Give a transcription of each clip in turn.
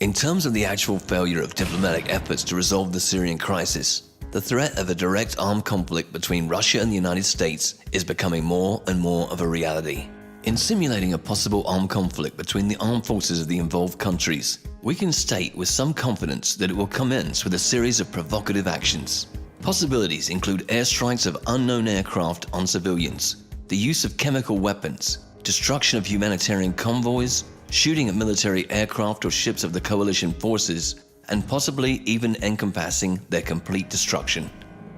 In terms of the actual failure of diplomatic efforts to resolve the Syrian crisis, the threat of a direct armed conflict between Russia and the United States is becoming more and more of a reality. In simulating a possible armed conflict between the armed forces of the involved countries, we can state with some confidence that it will commence with a series of provocative actions. Possibilities include airstrikes of unknown aircraft on civilians, the use of chemical weapons, destruction of humanitarian convoys, shooting at military aircraft or ships of the coalition forces, and possibly even encompassing their complete destruction.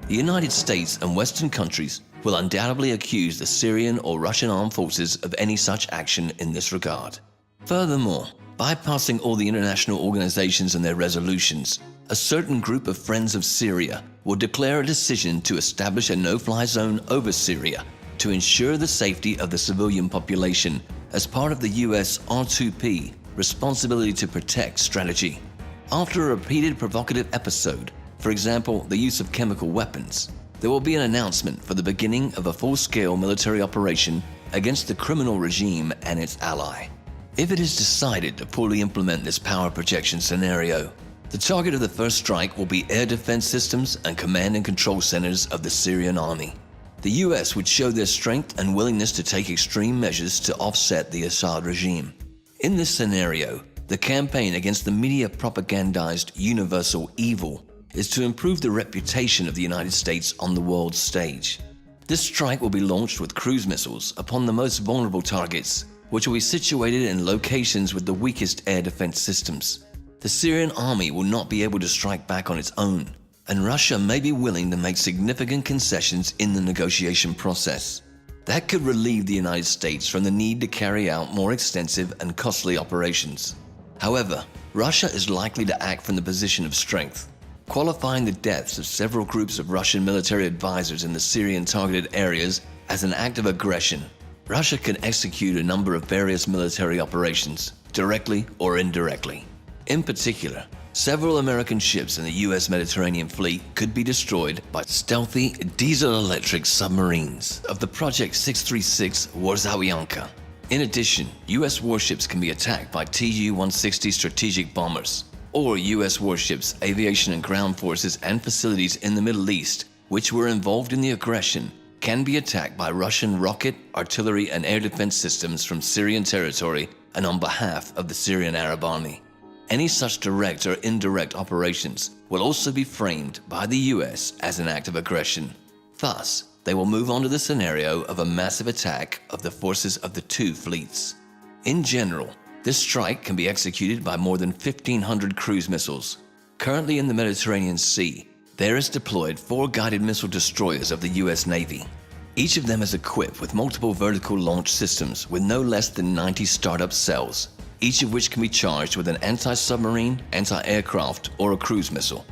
The United States and Western countries will undoubtedly accuse the Syrian or Russian armed forces of any such action in this regard. Furthermore, bypassing all the international organizations and their resolutions, a certain group of friends of Syria will declare a decision to establish a no-fly zone over Syria to ensure the safety of the civilian population as part of the US R2P responsibility to protect strategy. After a repeated provocative episode, for example, the use of chemical weapons, there will be an announcement for the beginning of a full-scale military operation against the criminal regime and its ally. If it is decided to fully implement this power projection scenario, the target of the first strike will be air defense systems and command and control centers of the Syrian army. The US would show their strength and willingness to take extreme measures to offset the Assad regime. In this scenario, the campaign against the media propagandized universal evil is to improve the reputation of the United States on the world stage. This strike will be launched with cruise missiles upon the most vulnerable targets, which will be situated in locations with the weakest air defense systems. The Syrian army will not be able to strike back on its own, and Russia may be willing to make significant concessions in the negotiation process. That could relieve the United States from the need to carry out more extensive and costly operations. However, Russia is likely to act from the position of strength, qualifying the deaths of several groups of Russian military advisors in the Syrian targeted areas as an act of aggression. Russia can execute a number of various military operations, directly or indirectly. In particular, several American ships in the US Mediterranean Fleet could be destroyed by stealthy diesel-electric submarines of the Project 636 Warzawianka. In addition, US warships can be attacked by Tu-160 strategic bombers, or US warships, aviation and ground forces and facilities in the Middle East which were involved in the aggression can be attacked by Russian rocket, artillery and air defense systems from Syrian territory and on behalf of the Syrian Arab Army. Any such direct or indirect operations will also be framed by the US as an act of aggression. Thus, they will move on to the scenario of a massive attack of the forces of the two fleets. In general, this strike can be executed by more than 1,500 cruise missiles. Currently in the Mediterranean Sea, there is deployed 4 guided missile destroyers of the US Navy. Each of them is equipped with multiple vertical launch systems with no less than 90 startup cells, each of which can be charged with an anti-submarine, anti-aircraft, or a cruise missile.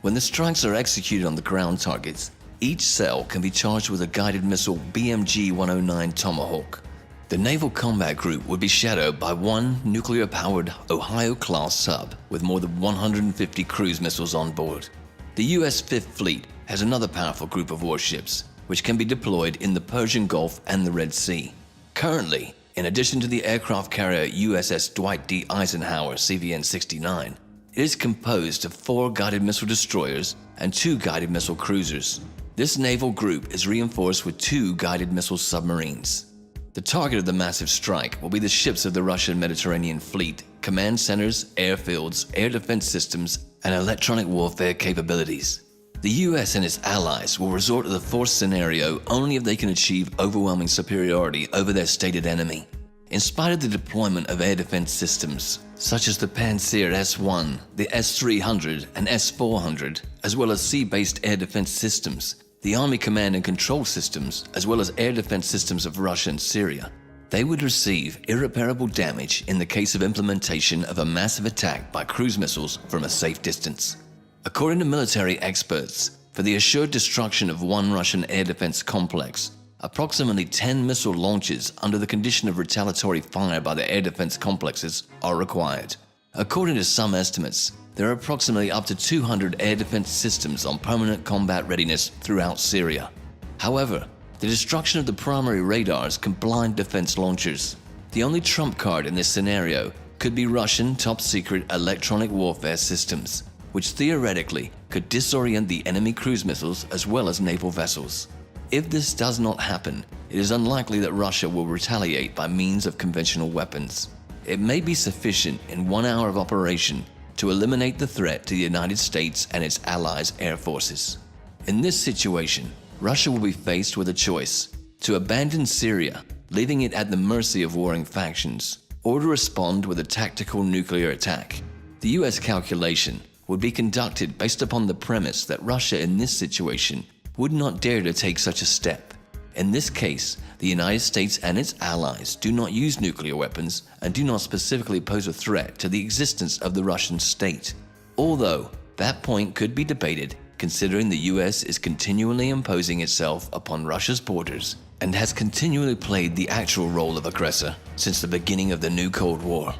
When the strikes are executed on the ground targets, each cell can be charged with a guided missile BMG-109 Tomahawk. The Naval Combat Group would be shadowed by one nuclear-powered Ohio-class sub with more than 150 cruise missiles on board. The US Fifth Fleet has another powerful group of warships, which can be deployed in the Persian Gulf and the Red Sea. Currently, in addition to the aircraft carrier USS Dwight D. Eisenhower CVN-69, it is composed of 4 guided missile destroyers and 2 guided missile cruisers. This naval group is reinforced with 2 guided missile submarines. The target of the massive strike will be the ships of the Russian Mediterranean Fleet, command centers, airfields, air defense systems, and electronic warfare capabilities. The US and its allies will resort to the force scenario only if they can achieve overwhelming superiority over their stated enemy. In spite of the deployment of air defense systems, such as the Pantsir S-1, the S-300 and S-400, as well as sea-based air defense systems, the Army command and control systems, as well as air defense systems of Russia and Syria, they would receive irreparable damage in the case of implementation of a massive attack by cruise missiles from a safe distance. According to military experts, for the assured destruction of one Russian air defense complex, approximately 10 missile launches under the condition of retaliatory fire by the air defense complexes are required. According to some estimates, there are approximately up to 200 air defense systems on permanent combat readiness throughout Syria. However, the destruction of the primary radars can blind defense launchers. The only trump card in this scenario could be Russian top-secret electronic warfare systems, which theoretically could disorient the enemy cruise missiles as well as naval vessels. If this does not happen, it is unlikely that Russia will retaliate by means of conventional weapons. It may be sufficient in 1 hour of operation to eliminate the threat to the United States and its allies' air forces. In this situation, Russia will be faced with a choice: to abandon Syria, leaving it at the mercy of warring factions, or to respond with a tactical nuclear attack. The US calculation would be conducted based upon the premise that Russia in this situation would not dare to take such a step. In this case, the United States and its allies do not use nuclear weapons and do not specifically pose a threat to the existence of the Russian state. Although, that point could be debated considering the US is continually imposing itself upon Russia's borders and has continually played the actual role of aggressor since the beginning of the new Cold War.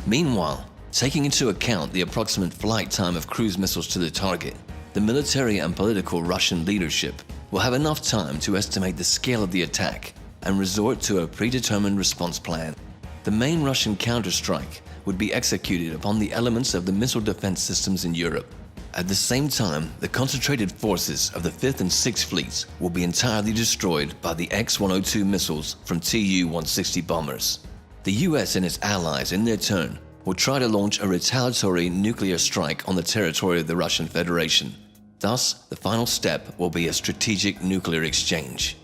Meanwhile, taking into account the approximate flight time of cruise missiles to the target, the military and political Russian leadership will have enough time to estimate the scale of the attack and resort to a predetermined response plan. The main Russian counterstrike would be executed upon the elements of the missile defense systems in Europe. At the same time, the concentrated forces of the 5th and 6th Fleets will be entirely destroyed by the X-102 missiles from Tu-160 bombers. The US and its allies, in their turn, will try to launch a retaliatory nuclear strike on the territory of the Russian Federation. Thus, the final step will be a strategic nuclear exchange.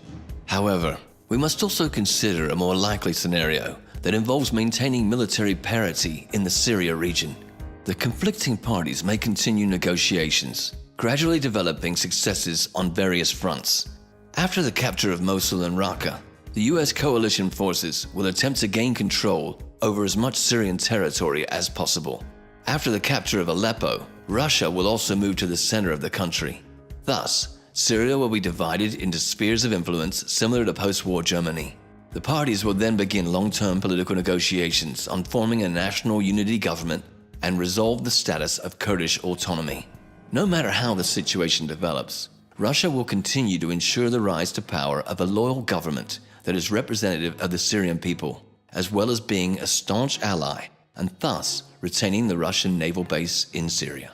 However, we must also consider a more likely scenario that involves maintaining military parity in the Syria region. The conflicting parties may continue negotiations, gradually developing successes on various fronts. After the capture of Mosul and Raqqa, the US coalition forces will attempt to gain control over as much Syrian territory as possible. After the capture of Aleppo, Russia will also move to the center of the country. Thus, Syria will be divided into spheres of influence similar to post-war Germany. The parties will then begin long-term political negotiations on forming a national unity government and resolve the status of Kurdish autonomy. No matter how the situation develops, Russia will continue to ensure the rise to power of a loyal government that is representative of the Syrian people, as well as being a staunch ally and thus retaining the Russian naval base in Syria.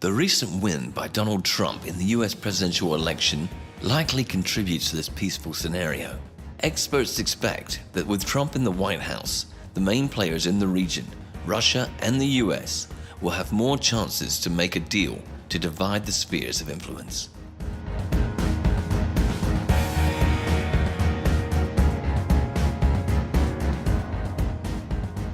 The recent win by Donald Trump in the US presidential election likely contributes to this peaceful scenario. Experts expect that with Trump in the White House, the main players in the region, Russia and the US, will have more chances to make a deal to divide the spheres of influence.